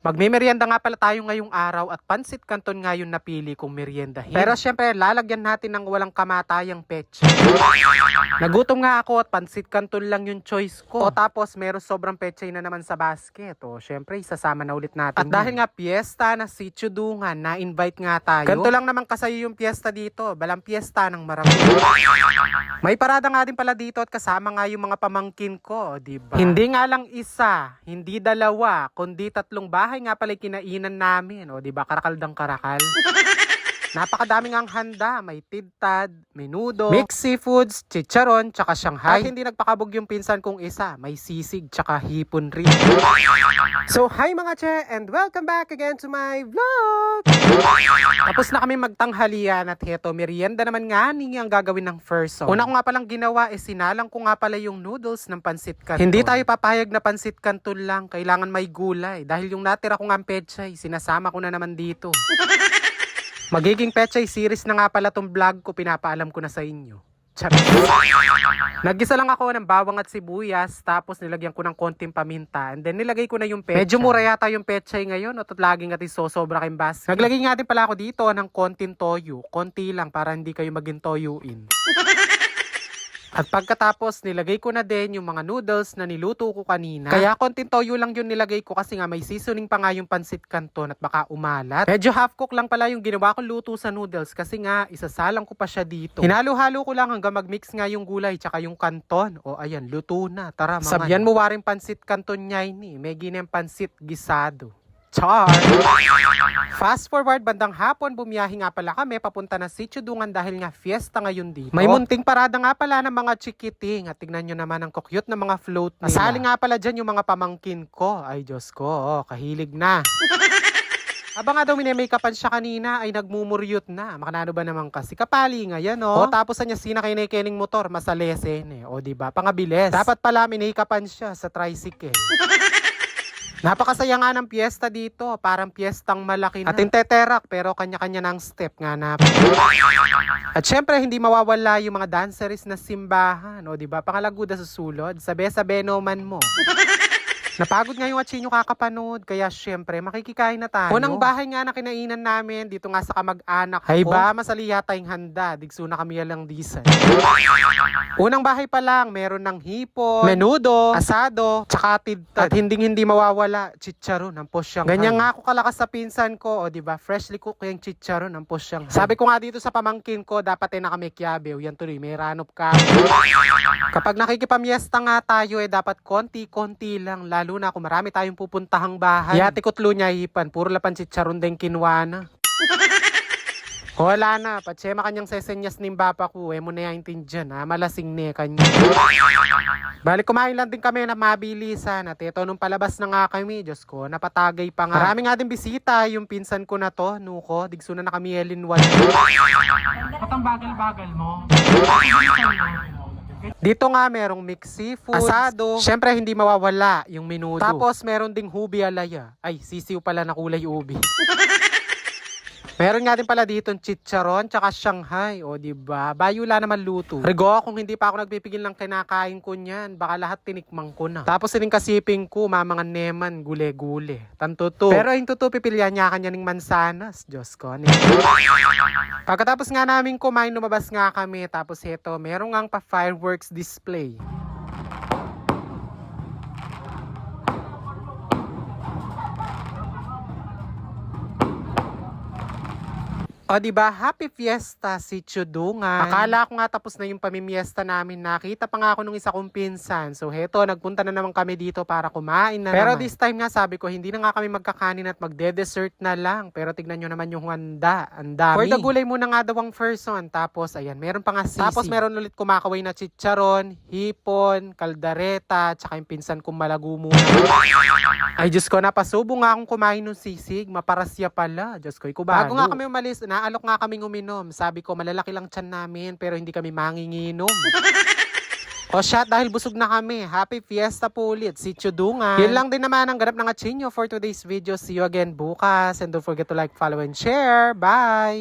Magmemeryenda nga pala tayo ngayong araw at pansit canton nga yung napili kong meryendahin. Pero syempre, lalagyan natin ng walang kamatayang petsa. Nagutom nga ako at pansit canton lang yung choice ko. O tapos, meron sobrang petsa na naman sa basket. O syempre, isasama na ulit natin. At dahil nga piyesta na Sitio Dungan, na-invite nga tayo. Ganito lang naman kasi yung piyesta dito. Balang piyesta ng marami. May parada nga din pala dito at kasama nga yung mga pamangkin ko, diba? Hindi nga lang isa, hindi dalawa, kundi 3 bahay nga pala kinainan namin, o diba? Karakaldang karakal. Napakadami nga ang handa, may tidtad, menudo, mixed seafoods, chicharon, tsaka Shanghai. At hindi nagpakabog yung pinsan kong isa, may sisig, tsaka hipon rin. So, hi mga che, and welcome back again to my vlog! Tapos na kami magtanghalian at heto, merienda naman nga ang gagawin ng first song. Una ko nga palang ginawa, sinalang ko nga pala yung noodles ng pansit canton. Hindi tayo papayag na pansit canton lang, kailangan may gulay. Dahil yung natira ko nga ang pechay, sinasama ko na naman dito. Magiging pechay series na nga pala tong vlog ko, pinapaalam ko na sa inyo. Naggisa lang ako ng bawang at sibuyas, tapos nilagyan ko ng konting paminta, and then nilagay ko na yung pechay. Medyo mura yata yung pechay ngayon, at laging at isosobra kayong basket. Naglagay nga din pala ako dito ng konting toyo, konti lang para hindi kayo maging toyuin. At pagkatapos, nilagay ko na din yung mga noodles na niluto ko kanina. Kaya konting toyo lang yung nilagay ko kasi nga may seasoning pa nga yung pansit canton at baka umalat. Medyo half cook lang pala yung ginawa kong luto sa noodles kasi nga isasalang ko pa siya dito. Hinalo-halo ko lang hanggang mag-mix nga yung gulay tsaka yung canton. O ayan, luto na. Tara mga. Sabyan mo waring pansit canton niya ini. May ginang pansit gisado. Char! Fast forward, bandang hapon, bumiyahe nga pala kami papunta na Sitio Dungan dahil nga fiesta ngayon dito. May munting parada nga pala ng mga chikiting at tignan nyo naman ang kukyut ng mga float nila. Nasali nga pala dyan yung mga pamangkin ko. Ay Diyos ko, kahilig na. Habang nga daw mini-makeupan siya kanina ay nagmumuryot na. Makanano ba naman kasi kapali nga yan o. Tapos niya sinakay-kening motor, masalesen eh. O diba, pangabilis. Dapat pala minikapan siya sa tricycle. Napakasaya nga ng piyesta dito, parang piyestang malaki na. At inteterak pero kanya-kanya ng step nga na. At syempre hindi mawawala yung mga danceries na simbahan, o diba? Pangalaguda sa sulod, sabi-sabi naman mo. Napagod nga yung atsinyo kakapanood, kaya syempre makikikain na tayo. Unang bahay nga na kinainan namin, dito nga sa kamag-anak ko. Hay ba, masali yata yung handa, digso na kami yalang disan. Unang bahay pa lang, meron ng hipon, menudo, asado, tsaka tidtad. At hindi mawawala, chicharon ng posyang. Ganyan nga ako kalakas sa pinsan ko, o diba, freshly cooked yung chicharon ng posyang. Sabi ko nga dito sa pamangkin ko, dapat na kami kiyabew, yan tuloy, may ranop ka. Kapag nakikipamiesta nga tayo, dapat konti-konti lang, lalo na kung marami tayong pupuntahang bahay. Yati kutlo niya hipan, puro lapan chicharon din kinwa na. Wala na, patsema kanyang sesenyas ng bapa ko, mo na yung dyan, ha? Malasing ne kanya. Balik kumain lang din kami na mabilisan at ito nung palabas na nga kami, Diyos ko, napatagay pa nga. Marami nga din bisita, yung pinsan ko na to, nuko, digso na kami Elinwan. Ba't ang bagal-bagal mo? Dito nga merong mixed seafood, asado, syempre hindi mawawala yung menudo. Tapos meron ding hubi alaya. Ay, sisiw pala na kulay ubi. Meron nga din pala dito chicharon tsaka Shanghai, o diba? Bayula naman luto. Rigo, kung hindi pa ako nagpipigil ng kinakain ko niyan, baka lahat tinikmang ko na. Tapos sining kasiping ko, mga neman, gule-gule. Tantuto. Pero yung tuto, pipilian niya kanya ng mansanas. Diyos ko. Pagkatapos nga namin kumain, lumabas nga kami. Tapos heto, meron nga pa fireworks display. O diba, happy fiesta, Sitio Dungan. Akala ko nga tapos na yung pamimiesta namin. Nakita pa nga ako nung isa kong pinsan. So heto, nagpunta na naman kami dito para kumain na pero naman. This time nga sabi ko, hindi na nga kami magkakanin at magde-dessert na lang. Pero tignan nyo naman yung handa. Ang dami. For the gulay muna nga daw ang first one. Tapos ayan, meron pa nga sisig. Tapos meron ulit kumakaway na chicharon, hipon, kaldareta, tsaka yung pinsan kong malago muna. Ay Diyos ko, napasubo nga akong kumain ng sisig. Maparasya pala. Diyos ko, ikubalo. Bago nga kami umalis, naalok nga kaming uminom. Sabi ko, malalaki lang tiyan namin, pero hindi kami manginginom. O siya, dahil busog na kami. Happy fiesta po ulit, Sitio Dungan. Yun lang din naman ang ganap ng atsinyo for today's video. See you again bukas. And don't forget to like, follow, and share. Bye!